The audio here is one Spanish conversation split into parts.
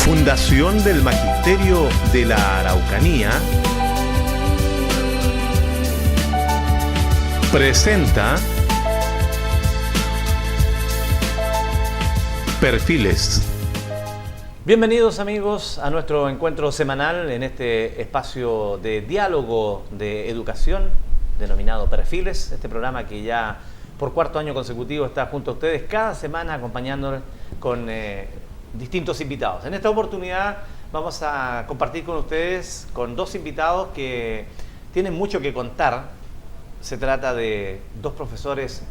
Fundación del Magisterio de la Araucanía presenta Perfiles. Bienvenidos amigos a nuestro encuentro semanal en este espacio de diálogo de educación denominado Perfiles, este programa que ya por cuarto año consecutivo está junto a ustedes cada semana acompañándonos con distintos invitados. En esta oportunidad vamos a compartir con ustedes con dos invitados que tienen mucho que contar. Se trata de dos profesores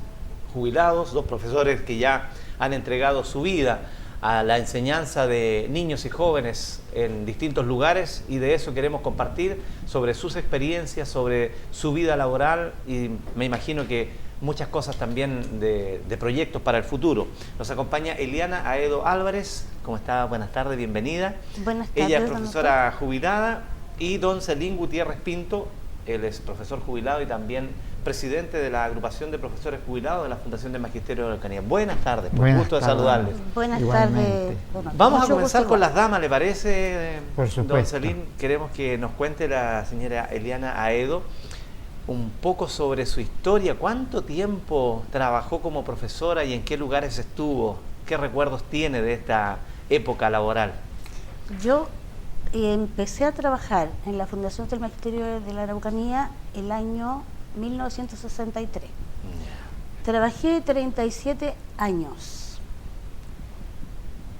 jubilados, dos profesores que ya han entregado su vida a la enseñanza de niños y jóvenes en distintos lugares, y de eso queremos compartir sobre sus experiencias, sobre su vida laboral y me imagino que muchas cosas también de proyectos para el futuro. Nos acompaña Eliana Aedo Álvarez. ¿Cómo está? Buenas tardes, bienvenida. Buenas tardes. Ella es profesora jubilada, y don Celín Gutiérrez Pinto, él es profesor jubilado y también presidente de la agrupación de profesores jubilados de la Fundación del Magisterio de la Araucanía. Buenas tardes, por gusto de saludarles. Buenas Igualmente. tardes. Bueno, Vamos a comenzar con las damas, ¿le parece? Por supuesto. Don Celín, queremos que nos cuente la señora Eliana Aedo un poco sobre su historia. ¿Cuánto tiempo trabajó como profesora y en qué lugares estuvo? ¿Qué recuerdos tiene de esta época laboral? Yo empecé a trabajar en la Fundación del Magisterio de la Araucanía el año 1963. Trabajé 37 años.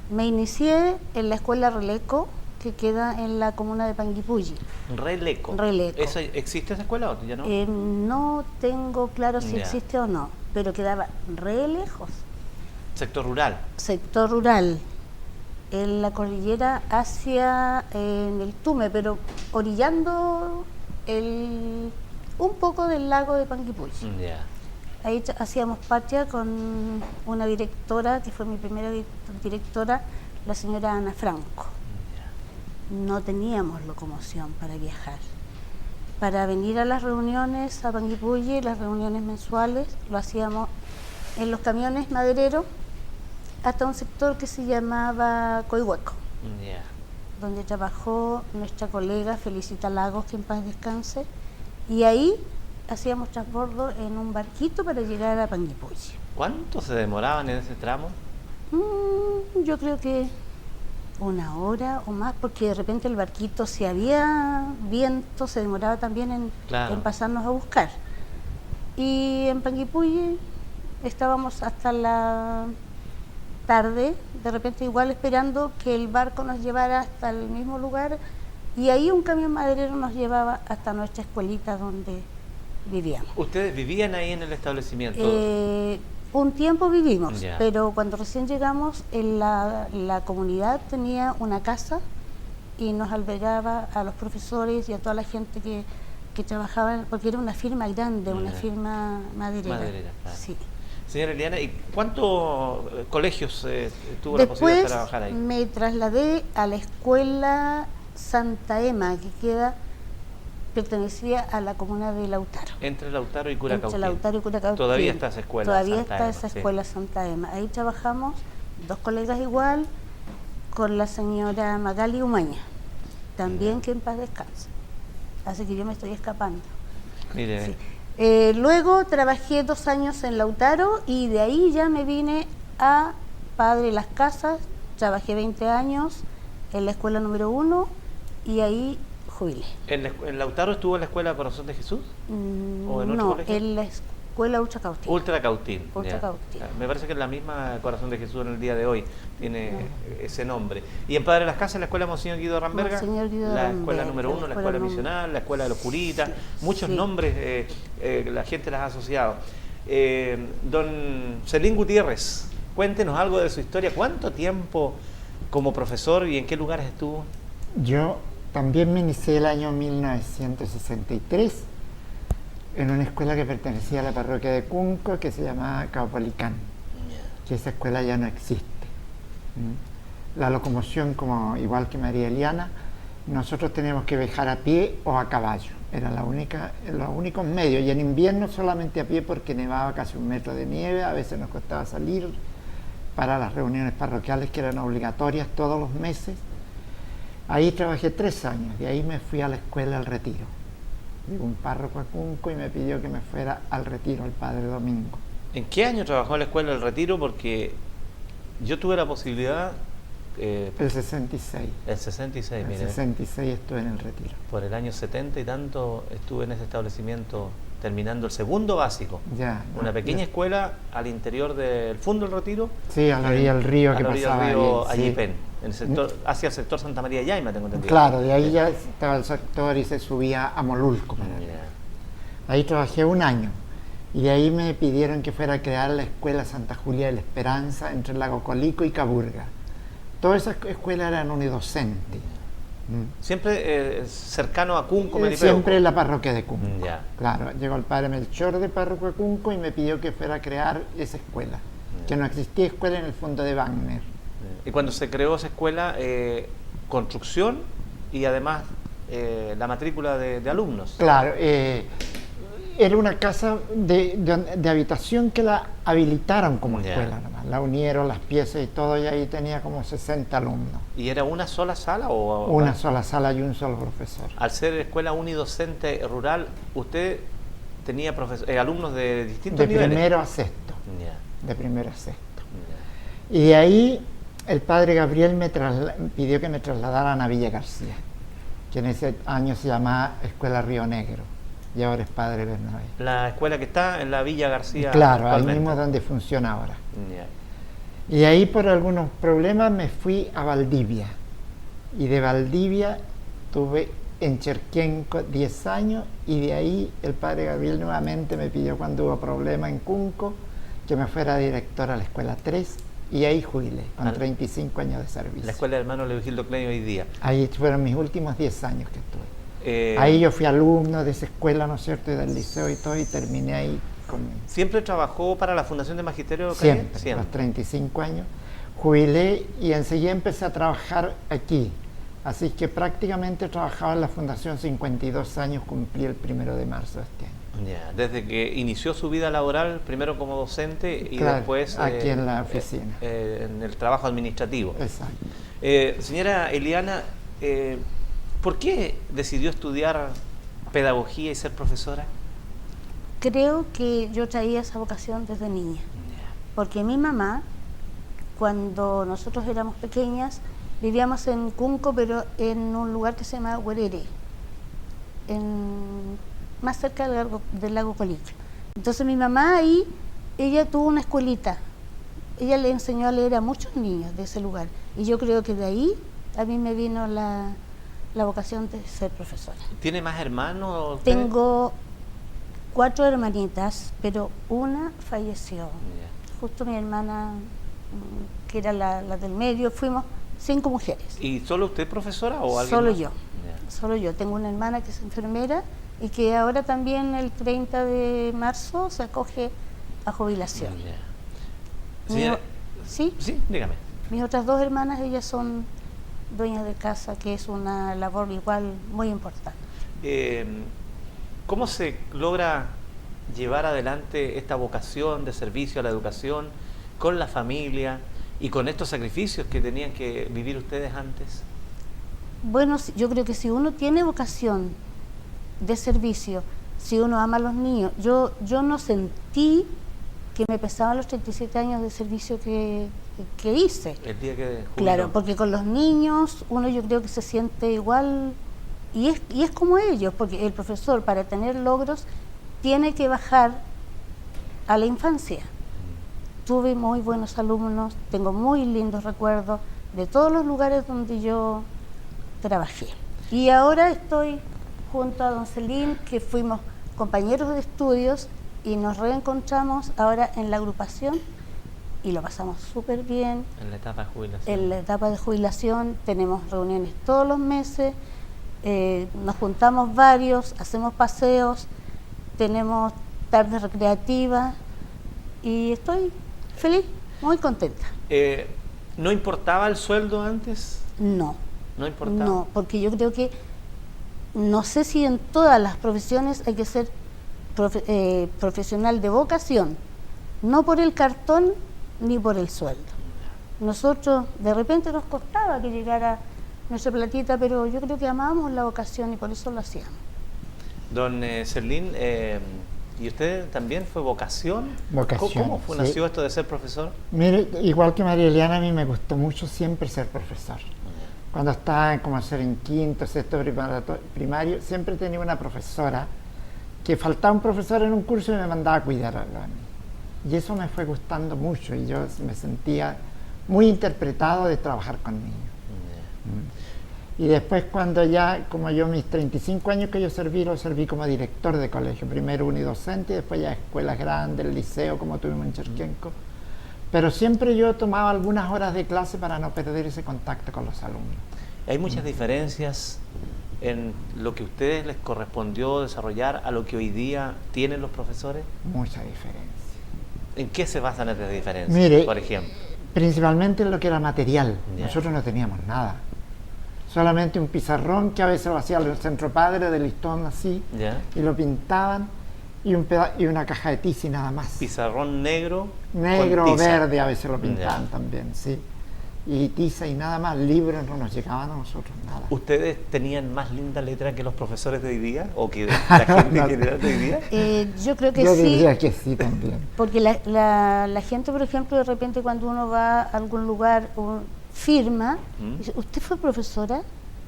Me inicié en la escuela Releco, que queda en la comuna de Panguipulli. Releco. Releco. ¿Existe esa escuela o ya no? No tengo claro si Ya. existe o no, pero quedaba re lejos. Sector rural. Sector rural, en la cordillera hacia en el Tume, pero orillando un poco del lago de Panguipulli. Ya. Ahí hacíamos patria con una directora, que fue mi primera directora, la señora Ana Franco. No teníamos locomoción para viajar. Para venir a las reuniones a Panguipulli, las reuniones mensuales, lo hacíamos en los camiones madereros hasta un sector que se llamaba Coihueco, Ya. donde trabajó nuestra colega Felicita Lagos, que en paz descanse, y ahí hacíamos transbordo en un barquito para llegar a Panguipulli. ¿Cuánto se demoraban en ese tramo? Yo creo que una hora o más, porque de repente el barquito, si había viento, se demoraba también Claro. en pasarnos a buscar. Y en Panguipulli estábamos hasta la tarde, de repente igual esperando que el barco nos llevara hasta el mismo lugar, y ahí un camión maderero nos llevaba hasta nuestra escuelita donde vivíamos. ¿Ustedes vivían ahí en el establecimiento? Un tiempo vivimos, Ya. pero cuando recién llegamos, la comunidad tenía una casa y nos albergaba a los profesores y a toda la gente que trabajaba, porque era una firma grande, una Ya. firma maderera. Maderera, claro. Sí. Señora Eliana, ¿y cuántos colegios tuvo la posibilidad de Después trabajar ahí? me trasladé a la escuela Santa Ema, que pertenecía a la comuna de Lautaro. Entre Lautaro y Curacautín. Entre Lautaro y Curacautín. Todavía está esa escuela. Todavía Santa está Ema, esa sí. escuela Santa Ema. Ahí trabajamos dos colegas igual, con la señora Magali Umaña, también que en paz descanse. Así que yo me estoy escapando. Mire, Sí. Luego trabajé 2 años en Lautaro y de ahí ya me vine a Padre Las Casas. Trabajé 20 años en la escuela número 1 y ahí jubilé. ¿en Lautaro estuvo en la Escuela Corazón de Jesús? ¿O en otro No, colegio? en la escuela Ultra Cautín. Ultra Cautín. Ultra ya. Cautín. Me parece que es la misma Corazón de Jesús en el día de hoy, tiene ese nombre. ¿Y en Padre Las Casas, la Escuela Monseñor Guido Ramberga? Monseñor Guido La Ramberga, Escuela número 1, la la Escuela escuela Misional, la Escuela de los Curitas, Sí, muchos sí. nombres la gente las ha asociado. Don Celín Gutiérrez, cuéntenos algo de su historia. ¿Cuánto tiempo como profesor y en qué lugares estuvo? Yo también me inicié el año 1963 en una escuela que pertenecía a la parroquia de Cunco, que se llamaba Caupolicán, que esa escuela ya no existe. La locomoción, como igual que María Eliana, nosotros teníamos que viajar a pie o a caballo. Eran los únicos medios, y en invierno solamente a pie porque nevaba casi 1 metro de nieve. A veces nos costaba salir para las reuniones parroquiales, que eran obligatorias todos los meses. Ahí trabajé 3 años, de ahí me fui a la escuela al Retiro. Llegó un párroco a Cunco y me pidió que me fuera al Retiro, al Padre Domingo. ¿En qué año trabajó en la escuela del Retiro? Porque yo tuve la posibilidad... El 66. El 66, El mire. 66 estuve en el Retiro. Por el año 70 y tanto estuve en ese establecimiento terminando el segundo básico. Ya. Una pequeña escuela al interior del fondo del Retiro. Sí, a la orilla del río a que la orilla pasaba del río ahí, sí. Ayipén, en el sector, hacia el sector Santa María de Yaima, tengo entendido. Claro, de ahí ya estaba el sector y se subía a Molulco. Ya. Ahí trabajé 1 año y de ahí me pidieron que fuera a crear la escuela Santa Julia de la Esperanza entre Lago Colico y Caburga. Todas esas escuelas eran unidocentes. Siempre cercano a Cunco, Melipeuco. Siempre en la parroquia de Cunco. Ya. Claro, llegó el padre Melchor de párroco de Cunco y me pidió que fuera a crear esa escuela. Que no existía escuela en el fondo de Wagner. Y cuando se creó esa escuela, construcción y además la matrícula de alumnos. Claro, era una casa de habitación que la habilitaron como escuela nomás. La unieron las piezas y todo y ahí tenía como 60 alumnos. ¿Y era una sola sala o...? Una sola sala y un solo profesor. Al ser escuela unidocente rural, ¿usted tenía alumnos de distintos niveles? De primero a sexto. Ya. De primero a sexto. Ya. Y de ahí el padre Gabriel me pidió que me trasladaran a Villa García, que en ese año se llamaba Escuela Río Negro. Y ahora es Padre Bernabé. La escuela que está en la Villa García. Claro, ahí actualmente. mismo donde funciona ahora. Ya. Y ahí por algunos problemas me fui a Valdivia. Y de Valdivia tuve en Cherquenco 10 años y de ahí el padre Gabriel nuevamente me pidió cuando hubo problema en Cunco que me fuera director a la escuela 3 y ahí jubilé con 35 años de servicio. La escuela de hermano Leovigildo Cleño hoy día. Ahí fueron mis últimos 10 años que estuve. Ahí yo fui alumno de esa escuela, ¿no es cierto?, y del liceo y todo, y terminé ahí con... ¿Siempre trabajó para la Fundación de Magisterio de Calle? Siempre, los 35 años. Jubilé y enseguida empecé a trabajar aquí. Así que prácticamente trabajaba en la Fundación 52 años, cumplí el 1 de marzo de este año. Ya, desde que inició su vida laboral, primero como docente y claro, después... aquí en la oficina. En el trabajo administrativo. Exacto. Señora Eliana, ¿por qué decidió estudiar pedagogía y ser profesora? Creo que yo traía esa vocación desde niña, porque mi mamá, cuando nosotros éramos pequeñas, vivíamos en Cunco, pero en un lugar que se llama Huerere, más cerca del lago Colico. Entonces mi mamá ahí, ella tuvo una escuelita, ella le enseñó a leer a muchos niños de ese lugar, y yo creo que de ahí a mí me vino la vocación de ser profesora. ¿Tiene más hermanos? ¿Usted? Tengo 4 hermanitas, pero una falleció. Justo mi hermana, que era la del medio, fuimos 5 mujeres. ¿Y solo usted profesora o alguien Solo más? yo, solo yo. Tengo una hermana que es enfermera y que ahora también el 30 de marzo se acoge a jubilación. Señora, ¿Sí? Sí, dígame. Mis otras 2 hermanas, ellas son dueñas de casa, que es una labor igual muy importante. ¿Cómo se logra llevar adelante esta vocación de servicio a la educación con la familia y con estos sacrificios que tenían que vivir ustedes antes? Bueno, yo creo que si uno tiene vocación de servicio, si uno ama a los niños, yo no sentí que me pesaban los 37 años de servicio que hice. El día que jubiló. Claro, porque con los niños uno yo creo que se siente igual y es como ellos, porque el profesor para tener logros tiene que bajar a la infancia. Tuve muy buenos alumnos, tengo muy lindos recuerdos de todos los lugares donde yo trabajé. Y ahora estoy junto a don Celín, que fuimos compañeros de estudios y nos reencontramos ahora en la agrupación y lo pasamos súper bien. En la etapa de jubilación. En la etapa de jubilación tenemos reuniones todos los meses, nos juntamos varios, hacemos paseos, tenemos tardes recreativas y estoy feliz, muy contenta. ¿No importaba el sueldo antes? No. ¿No importaba? No, porque yo creo que, no sé si en todas las profesiones hay que ser profesional de vocación, no por el cartón ni por el sueldo. Nosotros de repente nos costaba que llegara nuestra platita, pero yo creo que amábamos la vocación y por eso lo hacíamos. Don Serlín, ¿y usted también fue vocación? Vocación, ¿Cómo fue, sí. nació esto de ser profesor? Mire, igual que María Eliana, a mí me gustó mucho siempre ser profesor. Cuando estaba como ser en quinto, sexto primario, siempre tenía una profesora que faltaba un profesor en un curso y me mandaba a cuidar a mí. Y eso me fue gustando mucho y yo me sentía muy interpretado de trabajar con niños. Y después cuando ya, como yo mis 35 años que yo serví, lo serví como director de colegio, primero unidocente y después ya escuelas grandes, el liceo como tuvimos en Cherquenco. Pero siempre yo tomaba algunas horas de clase para no perder ese contacto con los alumnos. ¿Hay muchas diferencias en lo que a ustedes les correspondió desarrollar a lo que hoy día tienen los profesores? Mucha diferencia. ¿En qué se basan estas diferencias, Mire, por ejemplo? principalmente en lo que era material. Ya. Nosotros no teníamos nada. Solamente un pizarrón que a veces lo hacía el centro padre de listón así, ¿Ya? y lo pintaban, y una caja de tiza y nada más. Pizarrón negro Negro con o tiza. verde a veces lo pintaban Ya. también, sí. Y tiza y nada más, libros no nos llegaban a nosotros, nada. ¿Ustedes tenían más linda letra que los profesores de hoy día? ¿O que la gente No. general de hoy día? Yo creo que Yo sí, diría que sí también. porque la gente, por ejemplo, de repente cuando uno va a algún lugar o firma, dice, ¿usted fue profesora?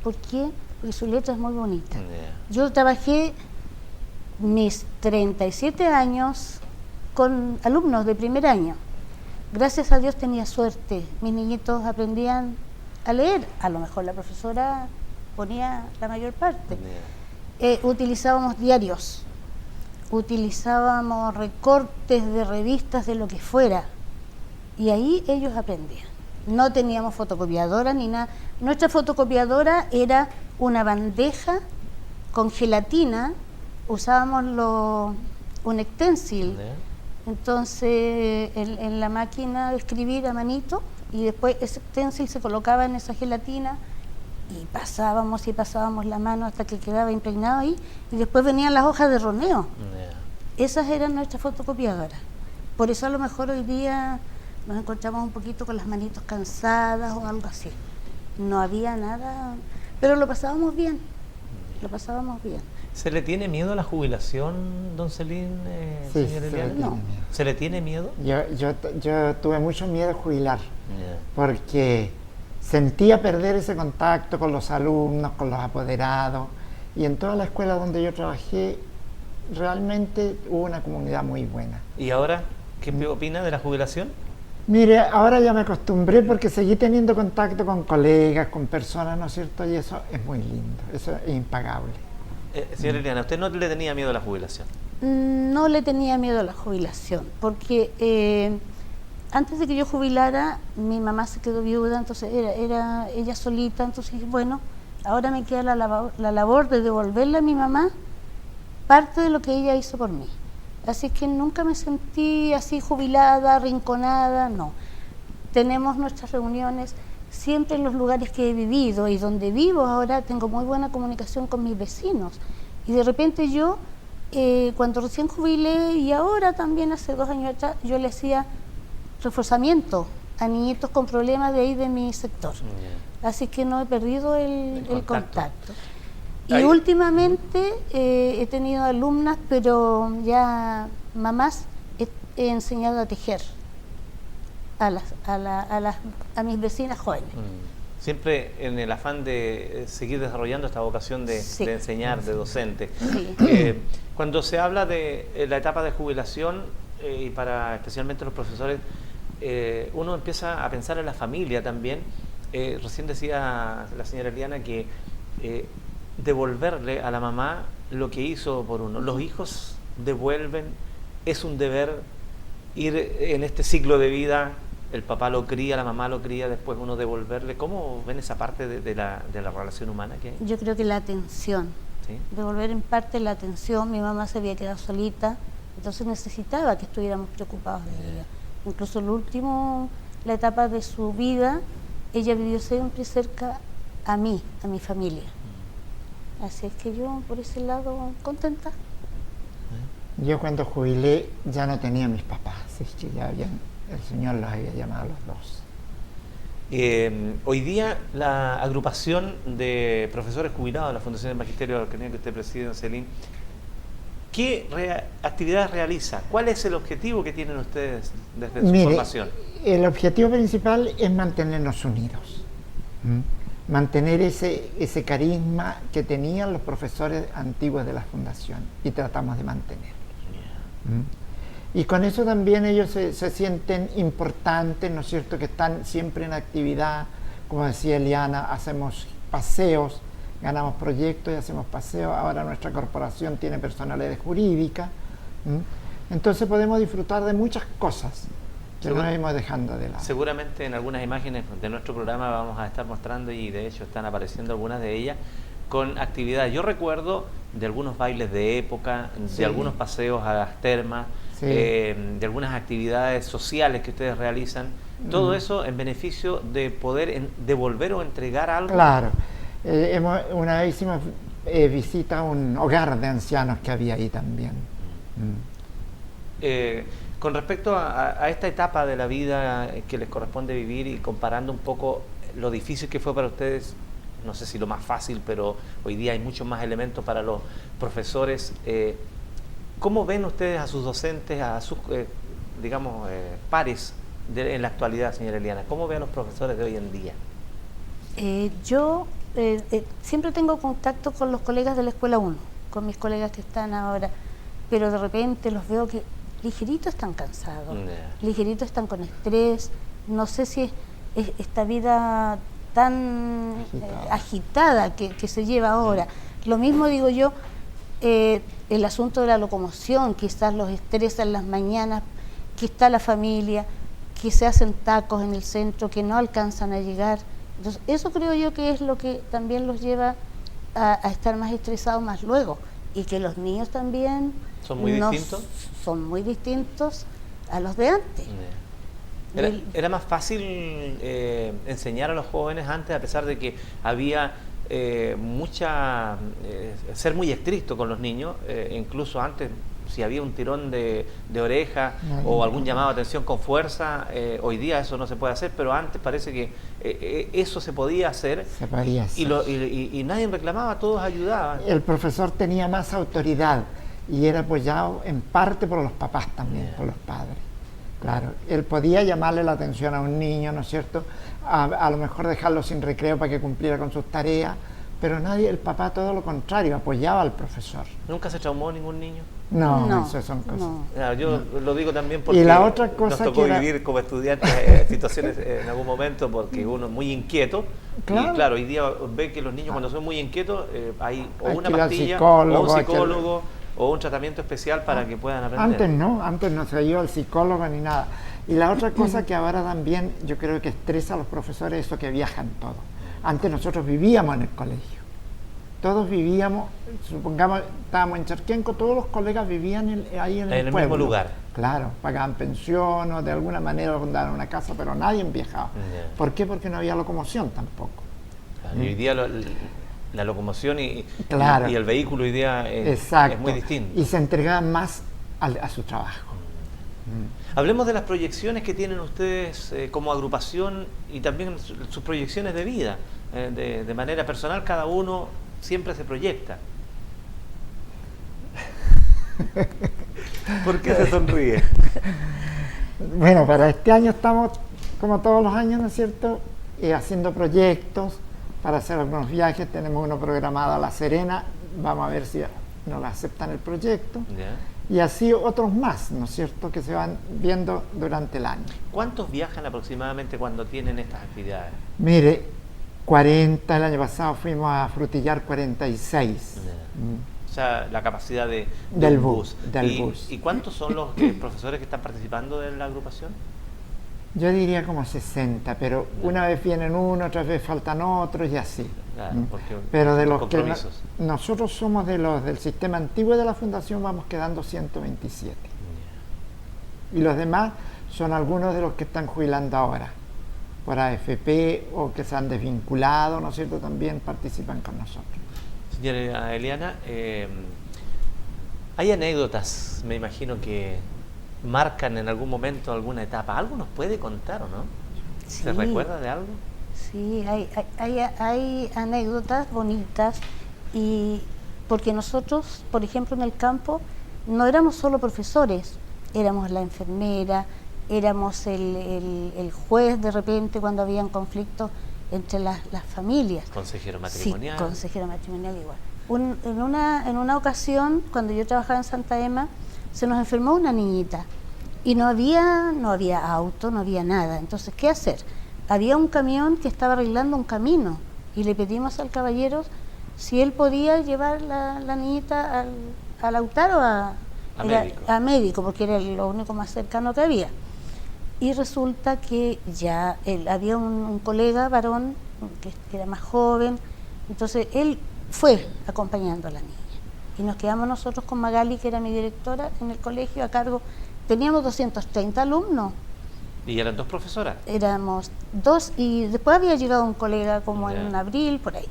¿Por qué? Porque su letra es muy bonita. Ya. Yo trabajé mis 37 años con alumnos de primer año. Gracias a Dios tenía suerte. Mis niñitos aprendían a leer. A lo mejor la profesora ponía la mayor parte. Utilizábamos diarios, utilizábamos recortes de revistas de lo que fuera. Y ahí ellos aprendían. No teníamos fotocopiadora ni nada. Nuestra fotocopiadora era una bandeja con gelatina. Usábamos un extensil. Ya. Entonces, en la máquina de escribir a manito, y después ese stencil se colocaba en esa gelatina y pasábamos la mano hasta que quedaba impregnado ahí, y después venían las hojas de roneo. Ya. Esas eran nuestras fotocopiadoras. Por eso a lo mejor hoy día nos encontramos un poquito con las manitos cansadas o algo así. No había nada, pero lo pasábamos bien, lo pasábamos bien. ¿Se le tiene miedo a la jubilación, don Serlín, Sí, señor se le Eliana? tiene No. miedo. ¿Se le tiene miedo? Yo tuve mucho miedo de jubilar, Ya. porque sentía perder ese contacto con los alumnos, con los apoderados, y en toda la escuela donde yo trabajé realmente hubo una comunidad muy buena. ¿Y ahora qué opina de la jubilación? Mire, ahora ya me acostumbré porque seguí teniendo contacto con colegas, con personas, ¿no es cierto? Y eso es muy lindo, eso es impagable. Señora Eliana, ¿usted no le tenía miedo a la jubilación? No le tenía miedo a la jubilación, porque antes de que yo jubilara, mi mamá se quedó viuda, entonces era ella solita, entonces dije, bueno, ahora me queda la labor de devolverle a mi mamá parte de lo que ella hizo por mí. Así que nunca me sentí así jubilada, arrinconada, no. Tenemos nuestras reuniones siempre en los lugares que he vivido, y donde vivo ahora tengo muy buena comunicación con mis vecinos. Y de repente yo, cuando recién jubilé y ahora también hace 2 años atrás, yo le hacía reforzamiento a niñitos con problemas de ahí de mi sector. Así que no he perdido el contacto. Y Ahí. últimamente he tenido alumnas, pero ya mamás, he enseñado a tejer a mis vecinas jóvenes. Siempre en el afán de seguir desarrollando esta vocación de Sí. enseñar, de docente. Sí. Cuando se habla de la etapa de jubilación, y para especialmente los profesores, uno empieza a pensar en la familia también. Recién decía la señora Eliana que devolverle a la mamá lo que hizo por uno. Los hijos devuelven, es un deber ir en este ciclo de vida. El papá lo cría, la mamá lo cría, después uno devolverle. ¿Cómo ven esa parte de la relación humana que hay? Yo creo que la atención, ¿Sí? devolver en parte la atención. Mi mamá se había quedado solita, entonces necesitaba que estuviéramos preocupados de ella. Incluso la etapa de su vida, ella vivió siempre cerca a mí, a mi familia. Así es que yo por ese lado contenta. Yo cuando jubilé ya no tenía mis papás, es que ya el Señor los había llamado a los dos. Hoy día la agrupación de profesores jubilados de la Fundación del Magisterio de la Araucanía que usted preside, don Celín, ¿qué actividades realiza? ¿Cuál es el objetivo que tienen ustedes desde su formación? El objetivo principal es mantenernos unidos. Mantener ese carisma que tenían los profesores antiguos de la Fundación y tratamos de mantenerlo. Y con eso también ellos se sienten importantes, ¿no es cierto?, que están siempre en actividad. Como decía Eliana, hacemos paseos, ganamos proyectos y hacemos paseos. Ahora nuestra corporación tiene personalidad jurídica. Entonces podemos disfrutar de muchas cosas que no hemos dejando de lado. Seguramente en algunas imágenes de nuestro programa vamos a estar mostrando, y de hecho están apareciendo algunas de ellas, con actividades. Yo recuerdo de algunos bailes de época, de algunos paseos a las termas, de algunas actividades sociales que ustedes realizan. Todo eso en beneficio de poder devolver o entregar algo. Claro. Una vez hicimos visita a un hogar de ancianos que había ahí también. Con respecto a esta etapa de la vida que les corresponde vivir, y comparando un poco lo difícil que fue para ustedes, no sé si lo más fácil, pero hoy día hay muchos más elementos para los profesores. ¿Cómo ven ustedes a sus docentes, a sus, pares en la actualidad, señora Eliana? ¿Cómo ven a los profesores de hoy en día? Yo siempre tengo contacto con los colegas de la Escuela 1, con mis colegas que están ahora, pero de repente los veo que ligerito están cansados, ligerito están con estrés. No sé si es esta vida tan agitada que se lleva ahora. Lo mismo digo yo, el asunto de la locomoción, quizás los estresa en las mañanas, que está la familia, que se hacen tacos en el centro, que no alcanzan a llegar. Entonces, eso creo yo que es lo que también los lleva a estar más estresados más luego, y que los niños también son muy distintos. Son muy distintos a los de antes. Era más fácil enseñar a los jóvenes antes, a pesar de que había ser muy estricto con los niños. Incluso antes, si había un tirón de oreja o algún llamado de atención con fuerza, hoy día eso no se puede hacer, pero antes parece que eso se podía hacer. Se podía hacer. Y nadie reclamaba, todos ayudaban. El profesor tenía más autoridad y era apoyado en parte por los papás también, por los padres. Claro, él podía llamarle la atención a un niño, ¿no es cierto? A lo mejor dejarlo sin recreo para que cumpliera con sus tareas, pero el papá, todo lo contrario, apoyaba al profesor. ¿Nunca se traumó ningún niño? No, eso son cosas. Yo lo digo también porque y la otra cosa nos tocó vivir como estudiantes situaciones en algún momento, porque uno es muy inquieto. Claro. Y claro, hoy día ve que los niños cuando son muy inquietos hay una pastilla, o un psicólogo, o un tratamiento especial para que puedan aprender. Antes no se iba al psicólogo ni nada. Y la otra cosa que ahora también yo creo que estresa a los profesores es eso que viajan todos. Antes nosotros vivíamos en el colegio. Todos vivíamos, supongamos, estábamos en Charquenco, todos los colegas vivían ahí en el pueblo. Mismo lugar. Claro, pagaban pensión o de alguna manera daban una casa, pero nadie viajaba. ¿Por qué? Porque no había locomoción tampoco. Claro, y hoy día la locomoción y el vehículo hoy día es muy distinto. Y se entregaban más a su trabajo. Hablemos de las proyecciones que tienen ustedes como agrupación y también sus proyecciones de vida. De manera personal, cada uno siempre se proyecta. ¿Por qué se sonríe? Bueno, para este año estamos, como todos los años, ¿no es cierto?, haciendo proyectos para hacer algunos viajes. Tenemos uno programado a La Serena, vamos a ver si nos aceptan el proyecto. Y así otros más, ¿no es cierto?, que se van viendo durante el año. ¿Cuántos viajan aproximadamente cuando tienen estas actividades? Mire, 40, el año pasado fuimos a Frutillar 46. O sea, la capacidad del bus. ¿Y cuántos son los profesores que están participando de la agrupación? Yo diría como 60, pero una vez vienen uno, otra vez faltan otros y así. Claro, pero de los que nosotros somos de los del sistema antiguo de la Fundación, vamos quedando 127. Y los demás son algunos de los que están jubilando ahora, por AFP o que se han desvinculado, ¿no es cierto?, también participan con nosotros. Señora Eliana, hay anécdotas, me imagino, que marcan en algún momento alguna etapa. ¿Algo nos puede contar o no? ¿Se recuerda de algo? Sí, hay anécdotas bonitas, y porque nosotros, por ejemplo, en el campo no éramos solo profesores, éramos la enfermera, éramos el juez de repente cuando habían conflictos entre las familias. Consejero matrimonial. Sí, consejero matrimonial igual. En una ocasión, cuando yo trabajaba en Santa Ema, se nos enfermó una niñita y no había auto, no había nada. Entonces, ¿qué hacer? Había un camión que estaba arreglando un camino y le pedimos al caballero si él podía llevar la niñita al Lautaro a médico, porque era lo único más cercano que había. Y resulta que ya había un colega varón que era más joven, entonces él fue acompañando a la niña. Y nos quedamos nosotros con Magali, que era mi directora en el colegio, a cargo. Teníamos 230 alumnos. ¿Y eran 2 profesoras? Éramos 2, y después había llegado un colega como en abril, por ahí.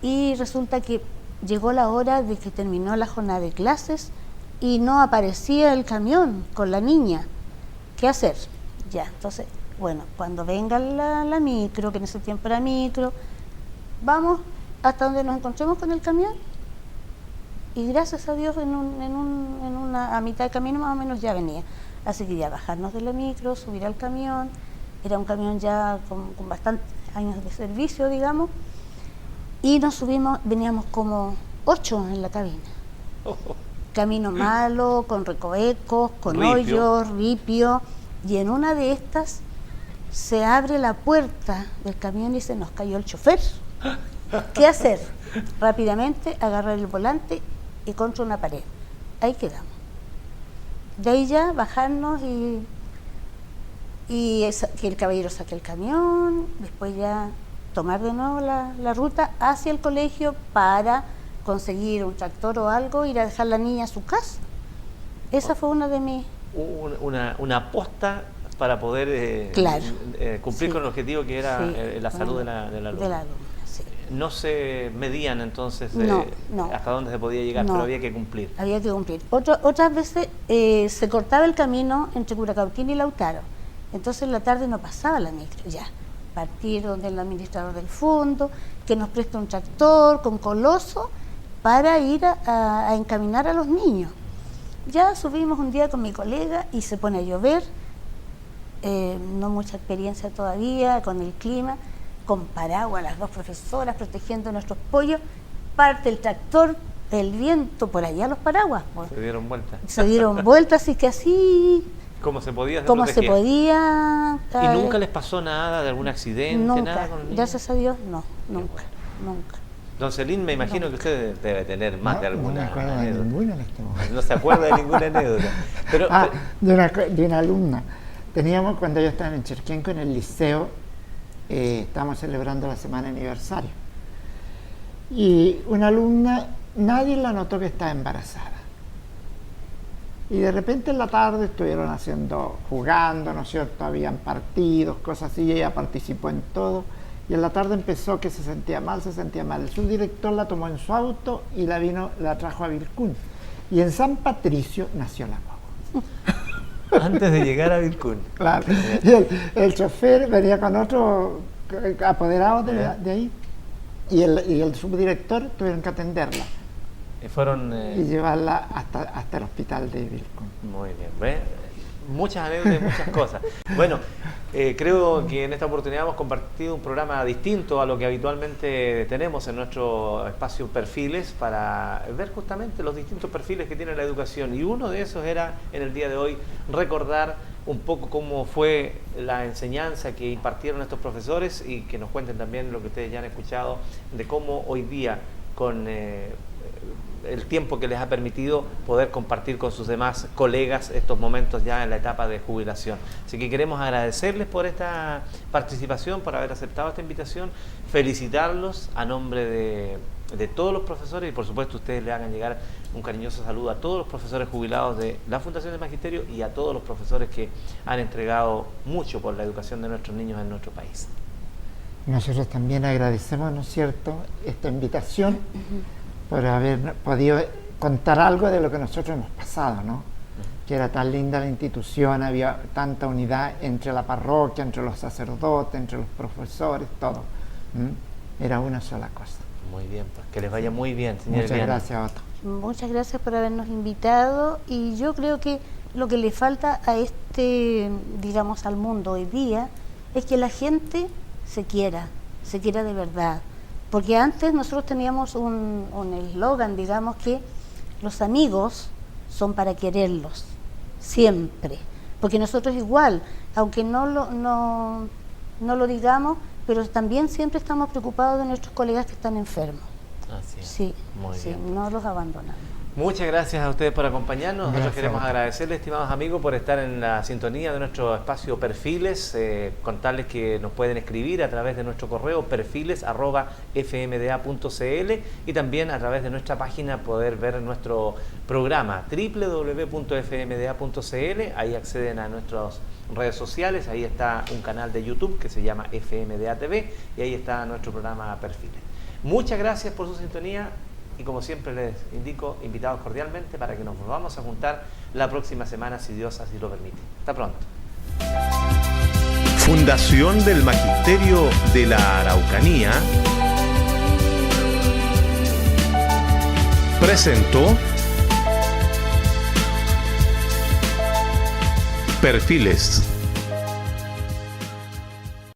Y resulta que llegó la hora de que terminó la jornada de clases y no aparecía el camión con la niña. ¿Qué hacer? Ya, entonces, bueno, cuando venga la micro, que en ese tiempo era micro, vamos hasta donde nos encontremos con el camión. Y gracias a Dios a mitad de camino más o menos ya venía. Así que ya bajarnos de la micro, subir al camión, era un camión ya con bastantes años de servicio, digamos, y nos subimos, veníamos como 8 en la cabina. Camino malo, con recovecos, con hoyos, ripio, y en una de estas se abre la puerta del camión y se nos cayó el chofer. ¿Qué hacer? Rápidamente agarrar el volante y contra una pared. Ahí quedamos. De ahí ya bajarnos y que el caballero saque el camión, después ya tomar de nuevo la ruta hacia el colegio para conseguir un tractor o algo, ir a dejar la niña a su casa. Esa fue una de mis... Una aposta para poder cumplir con el objetivo que era la salud de la alumna. Sí. No se medían entonces no. hasta dónde se podía llegar, pero había que cumplir. Había que cumplir. Otras veces se cortaba el camino entre Curacautín y Lautaro. Entonces en la tarde no pasaba la micro, ya. Partir donde el administrador del fondo, que nos preste un tractor con coloso para ir a encaminar a los niños. Ya subimos un día con mi colega y se pone a llover, no mucha experiencia todavía con el clima, con paraguas, las 2 profesoras protegiendo nuestros pollos, parte el tractor, el viento, por allá los paraguas. Pues. Se dieron vueltas. Se dieron vueltas, así que así... ¿Cómo se podía? Se podía. ¿Y nunca les pasó nada de algún accidente? Nunca, nada con los niños? Gracias a Dios, no, nunca. Don Celín, me imagino que usted debe tener más de alguna No me acuerdo anécdota. de ninguna en este momento. No se acuerda de ninguna anécdota. Pero, de una alumna. Teníamos, cuando yo estaba en Cherquenco, en el liceo, estábamos celebrando la semana aniversario. Y una alumna, nadie la notó que estaba embarazada. Y de repente en la tarde estuvieron jugando, ¿no es cierto? Habían partidos, cosas así, y ella participó en todo. Y en la tarde empezó que se sentía mal. El subdirector la tomó en su auto y la trajo a Vilcún. Y en San Patricio nació la guagua. antes de llegar a Vilcún. Claro. Y el chofer venía con otro apoderado de ahí. Y el subdirector tuvieron que atenderla. Y llevarla hasta el hospital de Vilcún. Muy bien, ¿ves? Muchas anécdotas y muchas cosas. Bueno, creo que en esta oportunidad hemos compartido un programa distinto a lo que habitualmente tenemos en nuestro espacio Perfiles, para ver justamente los distintos perfiles que tiene la educación, y uno de esos era, en el día de hoy, recordar un poco cómo fue la enseñanza que impartieron estos profesores, y que nos cuenten también lo que ustedes ya han escuchado de cómo hoy día, con el tiempo que les ha permitido poder compartir con sus demás colegas estos momentos ya en la etapa de jubilación. Así que queremos agradecerles por esta participación, por haber aceptado esta invitación, felicitarlos a nombre de todos los profesores, y por supuesto ustedes le hagan llegar un cariñoso saludo a todos los profesores jubilados de la Fundación de Magisterio y a todos los profesores que han entregado mucho por la educación de nuestros niños en nuestro país. Nosotros también agradecemos, ¿no es cierto?, esta invitación, por haber podido contar algo de lo que nosotros hemos pasado, ¿no? que era tan linda la institución, había tanta unidad entre la parroquia, entre los sacerdotes, entre los profesores, todo. Era una sola cosa. Muy bien, pues que les vaya muy bien, señor. Muchas gracias, Otto. Muchas gracias por habernos invitado, y yo creo que lo que le falta a digamos, al mundo hoy día, es que la gente se quiera de verdad. Porque antes nosotros teníamos un eslogan, digamos, que los amigos son para quererlos, siempre. Porque nosotros igual, aunque no lo digamos, pero también siempre estamos preocupados de nuestros colegas que están enfermos. Así es. Sí, Muy sí, bien. no los abandonamos. Muchas gracias a ustedes por acompañarnos. Nosotros Gracias. queremos agradecerles, estimados amigos, por estar en la sintonía de nuestro espacio Perfiles. Contarles que nos pueden escribir a través de nuestro correo perfiles@fmda.cl, y también a través de nuestra página poder ver nuestro programa www.fmda.cl. Ahí acceden a nuestras redes sociales. Ahí está un canal de YouTube que se llama FMDA TV, y ahí está nuestro programa Perfiles. Muchas gracias por su sintonía. Y como siempre les indico, invitados cordialmente para que nos volvamos a juntar la próxima semana, si Dios así lo permite. Hasta pronto. Fundación del Magisterio de la Araucanía presentó Perfiles.